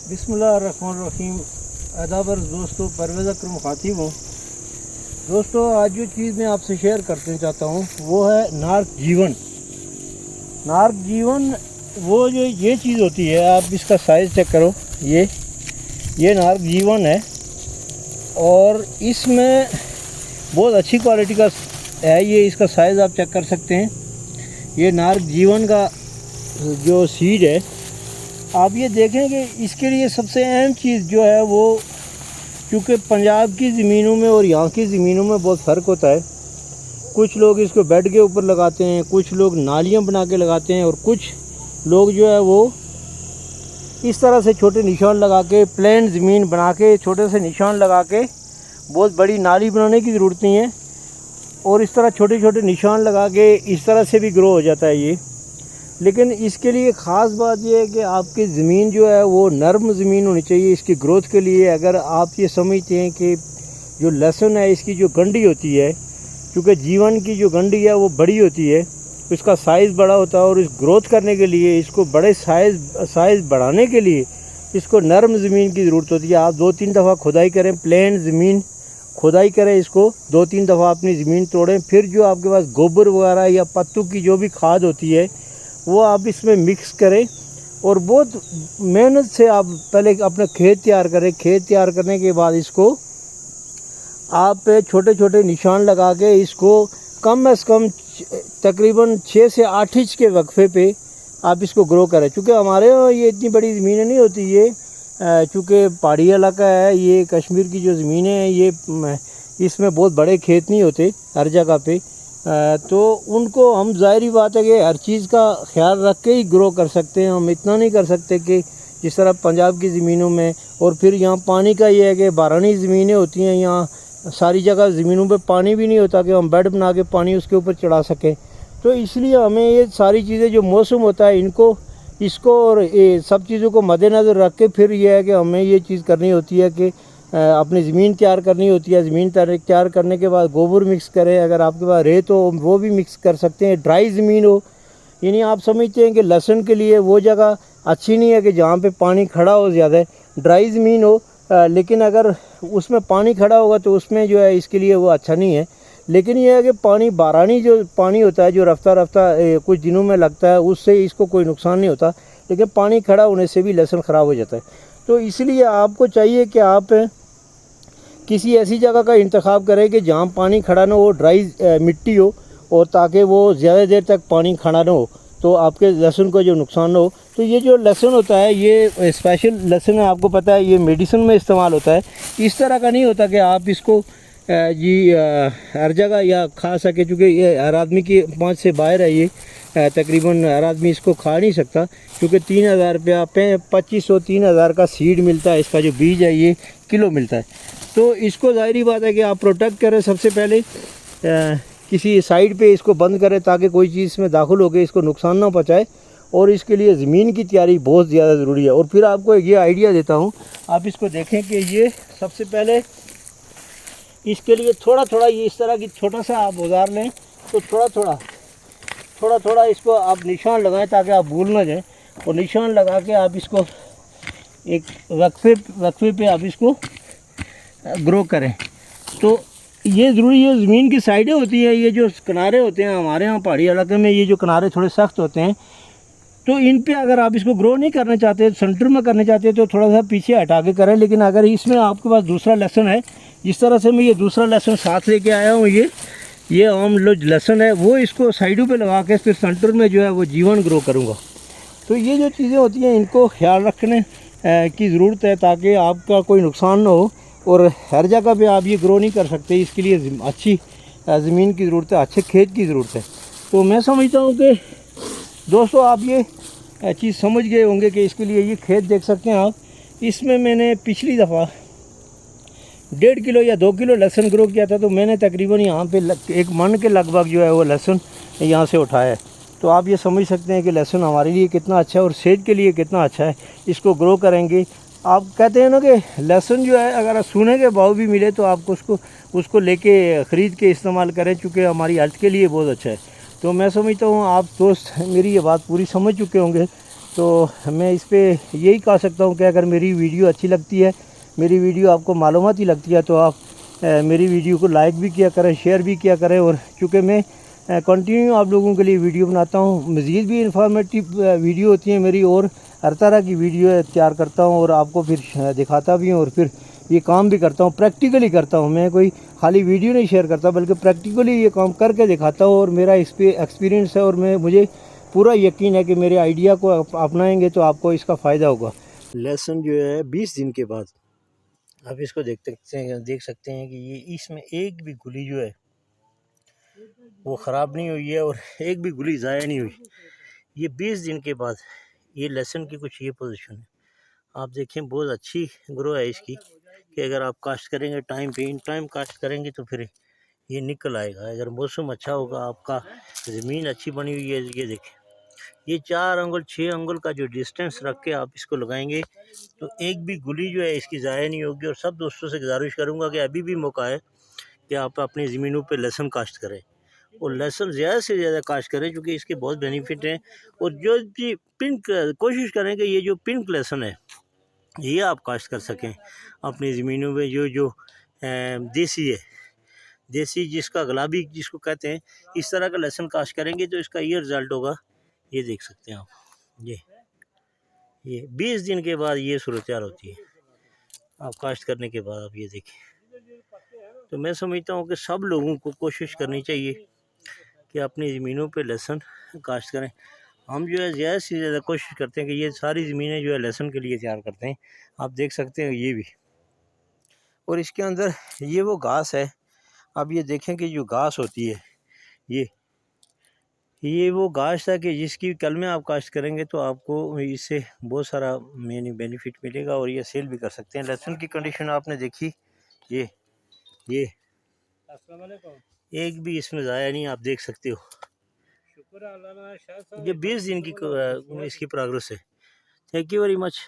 बिस्मिल्लाहिर्रहमानिर्रहीम। अदाबर दोस्तों, परवेज़ अकरम खातिब हूँ। दोस्तों, आज जो चीज़ मैं आपसे शेयर करना चाहता हूँ वो है नार्क जीवन। नार्क जीवन वो जो ये चीज़ होती है, आप इसका साइज़ चेक करो। ये नार्क जीवन है और इसमें बहुत अच्छी क्वालिटी का है। ये इसका साइज़ आप चेक कर सकते हैं। ये नार्क जीवन का जो सीड है, आप ये देखें कि इसके लिए सबसे अहम चीज़ जो है वो, क्योंकि पंजाब की ज़मीनों में और यहाँ की ज़मीनों में बहुत फ़र्क होता है। कुछ लोग इसको बेड के ऊपर लगाते हैं, कुछ लोग नालियाँ बना के लगाते हैं और कुछ लोग जो है वो इस तरह से छोटे निशान लगा के, प्लेन ज़मीन बना के छोटे से निशान लगा के, बहुत बड़ी नाली बनाने की ज़रूरत नहीं है और इस तरह छोटे छोटे निशान लगा के इस तरह से भी ग्रो हो जाता है ये। लेकिन इसके लिए ख़ास बात यह है कि आपकी ज़मीन जो है वो नरम ज़मीन होनी चाहिए इसकी ग्रोथ के लिए। अगर आप ये समझते हैं कि जो लहसुन है इसकी जो गंडी होती है, क्योंकि जीवन की जो गंडी है वो बड़ी होती है, इसका साइज़ बड़ा होता है और इस ग्रोथ करने के लिए, इसको बड़े साइज़ बढ़ाने के लिए इसको नरम ज़मीन की ज़रूरत होती है। आप 2-3 दफ़ा खुदाई करें, प्लेन ज़मीन खुदाई करें, इसको 2-3 दफ़ा अपनी ज़मीन तोड़ें, फिर जो आपके पास गोबर वगैरह या पत्तों की जो भी खाद होती है वो आप इसमें मिक्स करें और बहुत मेहनत से आप पहले अपना खेत तैयार करें। खेत तैयार करने के बाद इसको आप छोटे छोटे निशान लगा के इसको कम से कम तकरीबन 6 से 8 इंच के वक्फे पे आप इसको ग्रो करें। चूँकि हमारे यहाँ ये इतनी बड़ी ज़मीनें नहीं होती, ये चूँकि पहाड़ी इलाका है, ये कश्मीर की जो ज़मीनें हैं ये इसमें बहुत बड़े खेत नहीं होते हर जगह पे, तो उनको हम ज़ाहिरी बात है कि हर चीज़ का ख्याल रख के ही ग्रो कर सकते हैं। हम इतना नहीं कर सकते कि जिस तरह पंजाब की ज़मीनों में, और फिर यहाँ पानी का ये है कि बारानी ज़मीनें होती हैं, यहाँ सारी जगह ज़मीनों पे पानी भी नहीं होता कि हम बेड बना के पानी उसके ऊपर चढ़ा सकें। तो इसलिए हमें ये सारी चीज़ें जो मौसम होता है इसको और ये सब चीज़ों को मद्देनज़र रख के फिर यह है कि हमें ये चीज़ करनी होती है कि अपनी ज़मीन तैयार करनी होती है। ज़मीन तैयार करने के बाद गोबर मिक्स करें, अगर आपके पास रेत हो वो भी मिक्स कर सकते हैं। ड्राई ज़मीन हो, यानी आप समझते हैं कि लहसुन के लिए वो जगह अच्छी नहीं है कि जहाँ पे पानी खड़ा हो ज़्यादा, ड्राई ज़मीन हो, लेकिन अगर उसमें पानी खड़ा होगा तो उसमें जो है इसके लिए वो अच्छा नहीं है। लेकिन यह है कि पानी बारानी जो पानी होता है, जो रफ्ता कुछ दिनों में लगता है, उससे इसको कोई नुकसान नहीं होता, लेकिन पानी खड़ा होने से भी लहसुन ख़राब हो जाता है। तो इसलिए आपको चाहिए कि आप किसी ऐसी जगह का इंतखाब करें कि जहाँ पानी खड़ा ना हो, ड्राई मिट्टी हो, और ताकि वो ज़्यादा देर तक पानी खड़ा ना हो तो आपके लहसुन को जो नुकसान ना हो। तो ये जो लहसुन होता है ये स्पेशल लहसुन है, आपको पता है ये मेडिसिन में इस्तेमाल होता है। इस तरह का नहीं होता कि आप इसको हर जगह या खा सके, चूँकि ये हर आदमी की पहुँच से बाहर है, ये तकरीबन हर आदमी इसको खा नहीं सकता, क्योंकि 3000 रुपया 2500-3000 का सीड मिलता है, इसका जो बीज है ये किलो मिलता है। तो इसको ज़ाहिरी बात है कि आप प्रोटेक्ट करें, सबसे पहले किसी साइड पे इसको बंद करें ताकि कोई चीज़ इसमें दाखिल होकर इसको नुकसान ना पहुँचाए, और इसके लिए ज़मीन की तैयारी बहुत ज़्यादा ज़रूरी है। और फिर आपको ये आइडिया देता हूँ, आप इसको देखें कि ये सबसे पहले इसके लिए थोड़ा थोड़ा ये इस तरह की छोटा सा आप औजार लें, तो थोड़ा थोड़ा इसको आप निशान लगाएं ताकि आप भूल ना जाएं, और निशान लगा के आप इसको एक वक्फे पे आप इसको ग्रो करें। तो ये ज़रूरी है, ज़मीन की साइडें होती हैं, ये जो किनारे होते हैं हमारे यहाँ पहाड़ी इलाके में, ये जो किनारे थोड़े सख्त होते हैं, तो इन पे अगर आप इसको ग्रो नहीं करना चाहते, सेंटर में करना चाहते हैं, तो थोड़ा सा पीछे हटा के करें। लेकिन अगर इसमें आपके पास दूसरा लहसुन है, जिस तरह से मैं ये दूसरा लहसुन साथ लेके आया हूँ, ये आम लहसुन है, वो इसको साइडों पे लगा के फिर सेंटर में जो है वो जीवन ग्रो करूँगा। तो ये जो चीज़ें होती हैं इनको ख्याल रखने की ज़रूरत है ताकि आपका कोई नुकसान ना हो, और हर जगह पे आप ये ग्रो नहीं कर सकते। इसके लिए अच्छी ज़मीन की ज़रूरत है, अच्छे खेत की ज़रूरत है। तो मैं समझता हूँ कि दोस्तों आप ये चीज़ समझ गए होंगे कि इसके लिए ये खेत देख सकते हैं आप। इसमें मैंने पिछली दफ़ा 1.5 किलो या 2 किलो लहसुन ग्रो किया था, तो मैंने तकरीबन यहाँ पे 1 मन के लगभग जो है वो लहसुन यहाँ से उठाया है। तो आप ये समझ सकते हैं कि लहसुन हमारे लिए कितना अच्छा है और सेहत के लिए कितना अच्छा है। इसको ग्रो करेंगे, आप कहते हैं ना कि लहसुन जो है अगर सोने के भाव भी मिले तो आपको उसको लेके ख़रीद के इस्तेमाल करें, चूँकि हमारी हेल्थ के लिए बहुत अच्छा है। तो मैं समझता हूँ आप दोस्त मेरी ये बात पूरी समझ चुके होंगे तो मैं इस पे यही कह सकता हूँ कि अगर मेरी वीडियो अच्छी लगती है, मेरी वीडियो आपको मालूमाती लगती है, तो आप मेरी वीडियो को लाइक भी किया करें, शेयर भी किया करें। और चूँकि मैं कंटिन्यू आप लोगों के लिए वीडियो बनाता हूँ, मज़ीद भी इंफॉर्मेटिव वीडियो होती है मेरी, और हर तरह की वीडियो तैयार करता हूँ और आपको फिर दिखाता भी हूँ, और फिर ये काम भी करता हूँ, प्रैक्टिकली करता हूँ। मैं कोई खाली वीडियो नहीं शेयर करता, बल्कि प्रैक्टिकली ये काम करके दिखाता हूँ। और मेरा इस पर एक्सपीरियंस है, और मुझे पूरा यकीन है कि मेरे आइडिया को अपनाएंगे तो आपको इसका फ़ायदा होगा। लेसन जो है 20 दिन के बाद आप इसको देख सकते हैं कि ये इसमें एक भी गुली जो है वो ख़राब नहीं हुई है, और एक भी गुली ज़ाया नहीं हुई। ये 20 दिन के बाद ये लहसुन की कुछ ये पोजीशन है, आप देखें बहुत अच्छी ग्रो है इसकी, कि अगर आप काश्त करेंगे टाइम पे, इन टाइम काश्त करेंगे तो फिर ये निकल आएगा। अगर मौसम अच्छा होगा, आपका ज़मीन अच्छी बनी हुई है, ये देखें, ये 4 अंगुल 6 अंगुल का जो डिस्टेंस रख के आप इसको लगाएंगे तो एक भी गुली जो है इसकी ज़ाया नहीं होगी। और सब दोस्तों से गुजारिश करूँगा कि अभी भी मौका है कि आप अपनी ज़मीनों पे लहसुन काश्त करें, और लहसुन ज़्यादा से ज़्यादा काश्त करें, क्योंकि इसके बहुत बेनिफिट हैं। और जो भी पिंक, कोशिश करें कि ये जो पिंक लहसुन है ये आप काश्त कर सकें अपनी ज़मीनों में। जो देसी है, देसी जिसका गुलाबी जिसको कहते हैं, इस तरह का लहसुन काश्त करेंगे तो इसका ये रिज़ल्ट होगा। ये देख सकते हैं आप, ये 20 दिन के बाद ये सूरत होती है आप काश्त करने के बाद। आप ये देखें, तो मैं समझता हूँ कि सब लोगों को कोशिश करनी चाहिए कि अपनी ज़मीनों पे लहसुन काश्त करें। हम जो है ज़्यादा से ज़्यादा कोशिश करते हैं कि ये सारी ज़मीनें जो है लहसुन के लिए तैयार करते हैं। आप देख सकते हैं ये भी, और इसके अंदर ये वो घास है। अब ये देखें कि जो घास होती है ये वो घास है कि जिसकी कल में आप काश्त करेंगे तो आपको इससे बहुत सारा बेनिफिट मिलेगा, और ये सेल भी कर सकते हैं। लहसुन की कंडीशन आपने देखी, ये एक भी इसमें ज़ाया नहीं, आप देख सकते हो। ये 20 दिन की इसकी प्रोग्रेस है। Thank you very much.